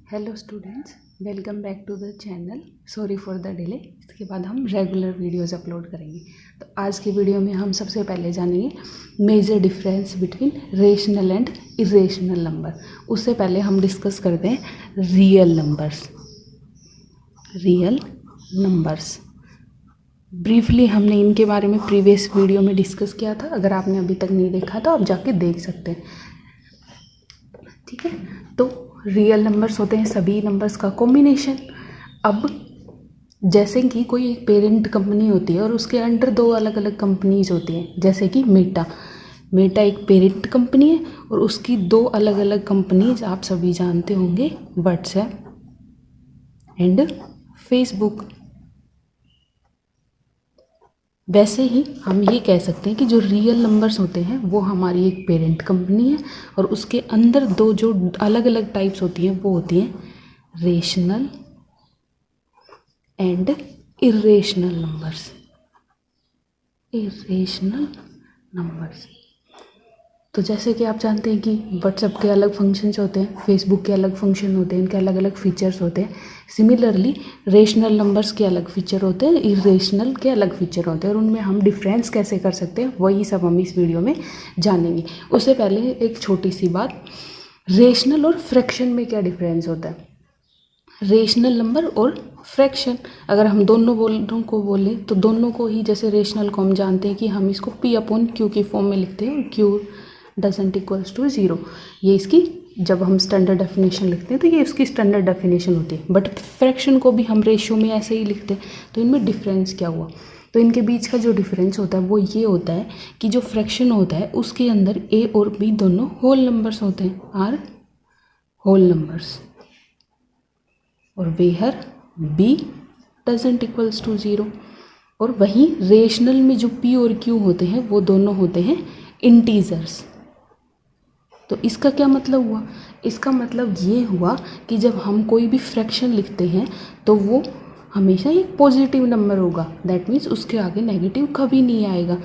Hello students, welcome back to the channel. Sorry for the delay. इसके बाद हम regular videos upload करेंगे। तो आज की वीडियो में हम सबसे पहले जानेंगे major difference between rational and irrational number. उससे पहले हम डिस्कस करते हैं रियल नंबर्स। ब्रीफली हमने इनके बारे में प्रीवियस वीडियो में डिस्कस किया था। अगर आपने अभी तक नहीं देखा तो आप जाके देख सकते हैं, ठीक है। तो रियल नंबर्स होते हैं सभी नंबर्स का कॉम्बिनेशन। अब जैसे कि कोई एक पेरेंट कंपनी होती है और उसके अंडर दो अलग अलग कंपनीज होती हैं, जैसे कि मेटा एक पेरेंट कंपनी है और उसकी दो अलग अलग कंपनीज आप सभी जानते होंगे, व्हाट्सएप एंड फेसबुक। वैसे ही हम ये कह सकते हैं कि जो रियल नंबर्स होते हैं वो हमारी एक पेरेंट कंपनी है और उसके अंदर दो जो अलग अलग टाइप्स होती हैं वो होती हैं रेशनल एंड इरेशनल नंबर्स। तो जैसे कि आप जानते हैं कि व्हाट्सएप के अलग फंक्शंस होते हैं, फेसबुक के अलग फंक्शन होते हैं, इनके अलग अलग फीचर्स होते हैं। सिमिलरली रेशनल नंबर्स के अलग फीचर होते हैं, इरेशनल के अलग फीचर होते हैं और उनमें हम डिफरेंस कैसे कर सकते हैं वही सब हम इस वीडियो में जानेंगे। उससे पहले एक छोटी सी बात, रेशनल और फ्रैक्शन में क्या डिफरेंस होता है। रेशनल नंबर और फ्रैक्शन, अगर हम दोनों को बोलें तो दोनों को ही, जैसे रेशनल को हम जानते हैं कि हम इसको P/Q की फॉर्म में लिखते हैं और Q डजंट इक्वल्स टू 0। ये इसकी, जब हम स्टैंडर्ड डेफिनेशन लिखते हैं तो ये उसकी स्टैंडर्ड डेफिनेशन होती है। बट फ्रैक्शन को भी हम रेशियो में ऐसे ही लिखते हैं। तो इनमें डिफरेंस क्या हुआ, तो इनके बीच का जो डिफरेंस होता है वो ये होता है कि जो फ्रैक्शन होता है उसके अंदर A और B दोनों होल नंबर्स होते हैं, आर होल नंबर्स, और where B doesn't equals to 0। और वहीं रेशनल में जो P और Q होते हैं वो दोनों होते हैं इंटीजर्स। तो इसका क्या मतलब हुआ, इसका मतलब ये हुआ कि जब हम कोई भी फ्रैक्शन लिखते हैं तो वो हमेशा एक पॉजिटिव नंबर होगा। दैट मीन्स उसके आगे नेगेटिव कभी नहीं आएगा।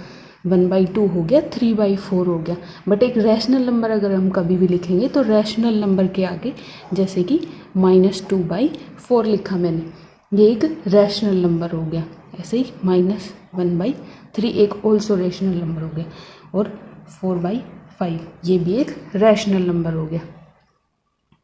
1/2 हो गया, 3/4 हो गया। बट एक रैशनल नंबर अगर हम कभी भी लिखेंगे तो रैशनल नंबर के आगे, जैसे कि -2/4 लिखा मैंने, ये एक रैशनल नंबर हो गया। ऐसे ही -1/3 एक ऑल्सो रैशनल नंबर हो गया, और 4/5 ये भी एक रैशनल नंबर हो गया,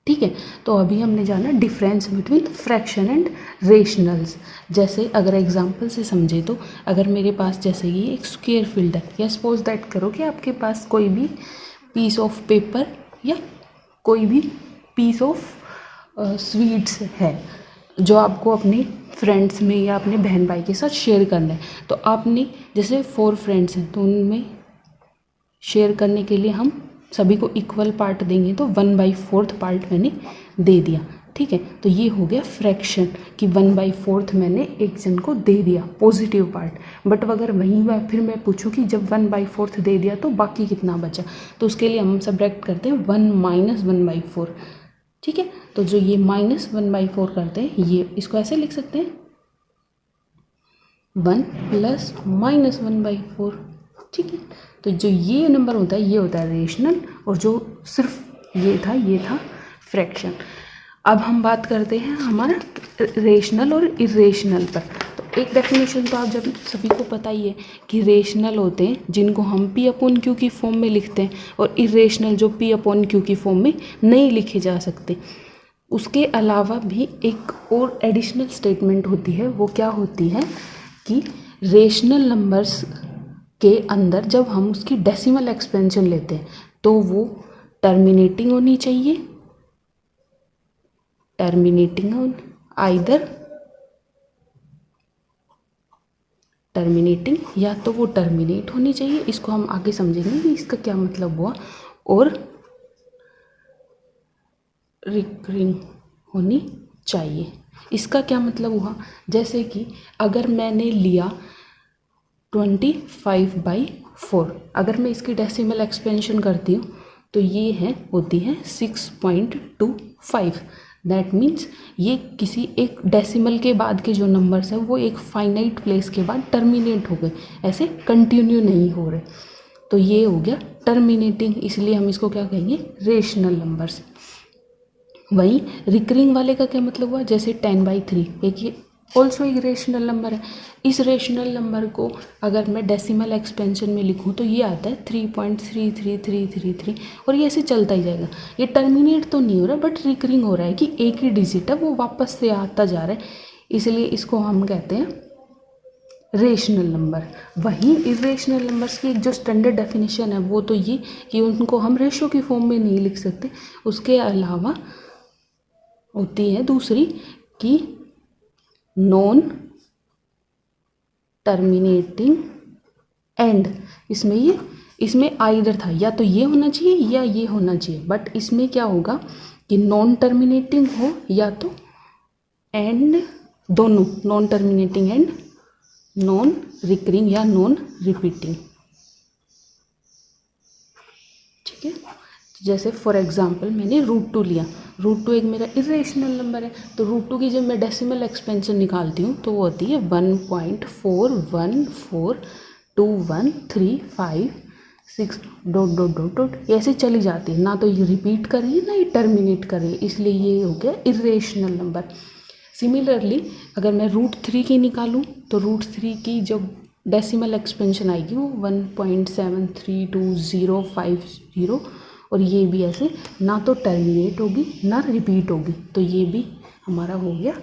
ठीक है। तो अभी हमने जाना difference between fraction and rationals. जैसे अगर एग्जांपल से समझे तो अगर मेरे पास जैसे ये एक स्क्वायर फील्ड है, या सपोज दैट करो कि आपके पास कोई भी पीस ऑफ पेपर या कोई भी पीस ऑफ स्वीट्स है जो आपको अपने फ्रेंड्स में या अपने बहन भाई के साथ शेयर करना है। तो आपने जैसे 4 फ्रेंड्स हैं तो उनमें शेयर करने के लिए हम सभी को इक्वल पार्ट देंगे, तो 1/4 पार्ट मैंने दे दिया, ठीक है। तो ये हो गया फ्रैक्शन कि 1/4 मैंने एक जन को दे दिया पॉजिटिव पार्ट। बट अगर वहीं फिर मैं पूछूं कि जब 1/4 दे दिया तो बाकी कितना बचा, तो उसके लिए हम सब्ट्रैक्ट करते हैं 1 - 1/4, ठीक है। तो जो ये -1/4 करते हैं, ये इसको ऐसे लिख सकते हैं 1 + -1/4, ठीक है। तो जो ये नंबर होता है ये होता है रेशनल, और जो सिर्फ ये था फ्रैक्शन। अब हम बात करते हैं हमारा रेशनल और इरेशनल पर। तो एक डेफिनेशन तो आप जब सभी को पता ही है कि रेशनल होते हैं जिनको हम P/Q की फॉर्म में लिखते हैं, और इरेशनल जो P/Q की फॉर्म में नहीं लिखे जा सकते। उसके अलावा भी एक और एडिशनल स्टेटमेंट होती है, वो क्या होती है कि रेशनल नंबर्स के अंदर जब हम उसकी डेसिमल एक्सपेंशन लेते हैं तो वो टर्मिनेटिंग होनी चाहिए, टर्मिनेटिंग या तो वो टर्मिनेट होनी चाहिए, इसको हम आगे समझेंगे कि इसका क्या मतलब हुआ, और रिकरिंग होनी चाहिए। इसका क्या मतलब हुआ, जैसे कि अगर मैंने लिया 25/4, अगर मैं इसकी डेसिमल एक्सपेंशन करती हूँ तो ये होती है 6.25। दैट मीन्स ये किसी एक डेसिमल के बाद के जो नंबर्स हैं वो एक फाइनाइट प्लेस के बाद टर्मिनेट हो गए, ऐसे कंटिन्यू नहीं हो रहे। तो ये हो गया टर्मिनेटिंग, इसलिए हम इसको क्या कहेंगे, रेशनल नंबर्स। वहीं रिकरिंग वाले का क्या मतलब हुआ, जैसे 10/3 एक ये ऑल्सो एक रेशनल नंबर है। इस रेशनल नंबर को अगर मैं डेसिमल एक्सपेंशन में लिखूं तो ये आता है 3.33333 और ये ऐसे चलता ही जाएगा। ये टर्मिनेट तो नहीं हो रहा बट रिकरिंग हो रहा है कि एक ही डिजिट है वो वापस से आता जा रहा है, इसलिए इसको हम कहते हैं रेशनल नंबर। वहीं इरेशनल नंबर्स की एक जो स्टैंडर्ड डेफिनेशन है वो तो ये कि उनको हम रेशो की फॉर्म में नहीं लिख सकते। उसके अलावा होती है दूसरी कि नॉन टर्मिनेटिंग एंड। इसमें आइदर था, या तो ये होना चाहिए या ये होना चाहिए, बट इसमें क्या होगा कि नॉन टर्मिनेटिंग हो या तो एंड, दोनों non terminating and non recurring या नॉन रिपीटिंग। ठीक है, जैसे फॉर एग्जांपल मैंने √2 लिया, √2 एक मेरा इरेशनल नंबर है, तो √2 की जब मैं डेसिमल एक्सपेंशन निकालती हूँ तो वो होती है 1.41421356 ... ऐसे चली जाती है, ना तो ये रिपीट कर रही है ना ये टर्मिनेट कर रही है, इसलिए ये हो गया इरेशनल नंबर। सिमिलरली अगर मैं √3 की निकालूं तो √3 की जब डेसिमल एक्सपेंशन आएगी वो 1.732050 और ये भी ऐसे ना तो टर्मिनेट होगी ना रिपीट होगी, तो ये भी हमारा हो गया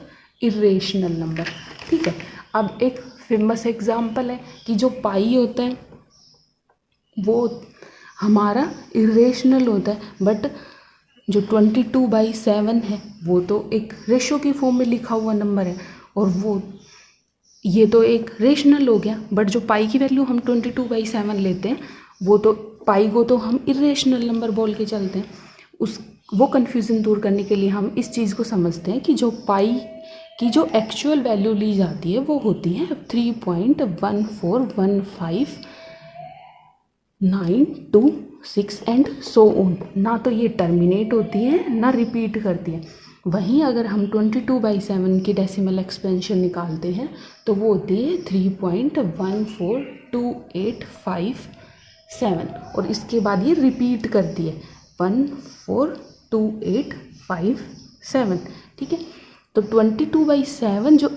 इरेशनल नंबर। ठीक है, अब एक फेमस एग्जांपल है कि जो पाई होता है वो हमारा इरेशनल होता है, बट जो 22/7 है वो तो एक रेशो की फॉर्म में लिखा हुआ नंबर है और वो ये तो एक रेशनल हो गया, बट जो पाई की वैल्यू हम 22/7 लेते हैं वो तो पाई को तो हम इरेशनल नंबर बोल के चलते हैं। वो कन्फ्यूज़न दूर करने के लिए हम इस चीज़ को समझते हैं कि जो पाई की जो एक्चुअल वैल्यू ली जाती है वो होती है 3.1415926 एंड सो ऑन, ना तो ये टर्मिनेट होती है ना रिपीट करती है। वहीं अगर हम 22/7 की डेसिमल एक्सपेंशन निकालते हैं तो वो होती है 3.14285 और इसके बाद ये रिपीट करती है 14285। ठीक है, तो 22/7 जो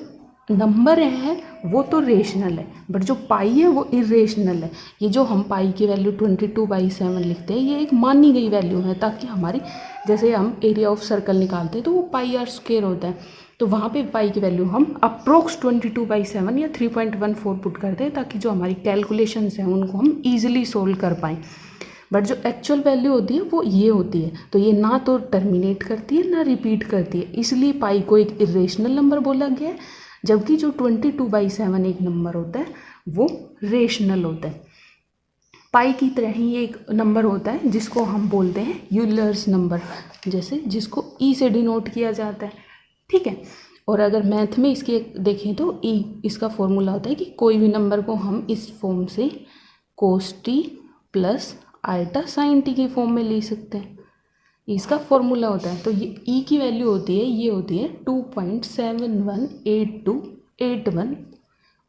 नंबर है वो तो रेशनल है, बट जो पाई है वो इरेशनल है। ये जो हम पाई की वैल्यू 22/7 लिखते हैं ये एक मानी गई वैल्यू है, ताकि हमारी जैसे हम एरिया ऑफ सर्कल निकालते हैं तो वो πr² होता है, तो वहाँ पे पाई की वैल्यू हम अप्रोक्स 22/7 या 3.14 पुट करते हैं, ताकि जो हमारी कैलकुलेशंस हैं उनको हम ईजिली सोल्व कर पाएँ। बट जो एक्चुअल वैल्यू होती है वो ये होती है, तो ये ना तो टर्मिनेट करती है ना रिपीट करती है, इसलिए पाई को एक इरेशनल नंबर बोला गया है, जबकि जो 22/7 एक नंबर होता है वो रेशनल होता है। पाई की तरह ही एक नंबर होता है जिसको हम बोलते हैं यूलर्स नंबर, जैसे जिसको ई से डिनोट किया जाता है। ठीक है, और अगर मैथ में इसके देखें तो ई इसका फॉर्मूला होता है कि कोई भी नंबर को हम इस फॉर्म से cos t plus iota sin t की फॉर्म में ले सकते हैं, इसका फॉर्मूला होता है। तो ये ई की वैल्यू होती है, ये होती है 2.718281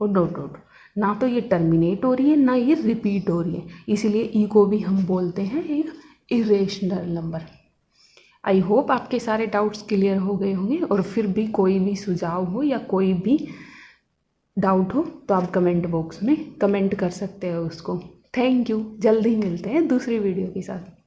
और डॉट, ना तो ये टर्मिनेट हो रही है ना ये रिपीट हो रही है, इसीलिए ई को भी हम बोलते हैं एक इरेशनल नंबर। आई होप आपके सारे डाउट्स क्लियर हो गए होंगे, और फिर भी कोई भी सुझाव हो या कोई भी डाउट हो तो आप कमेंट बॉक्स में कमेंट कर सकते हो उसको। थैंक यू, जल्दी मिलते हैं दूसरी वीडियो के साथ।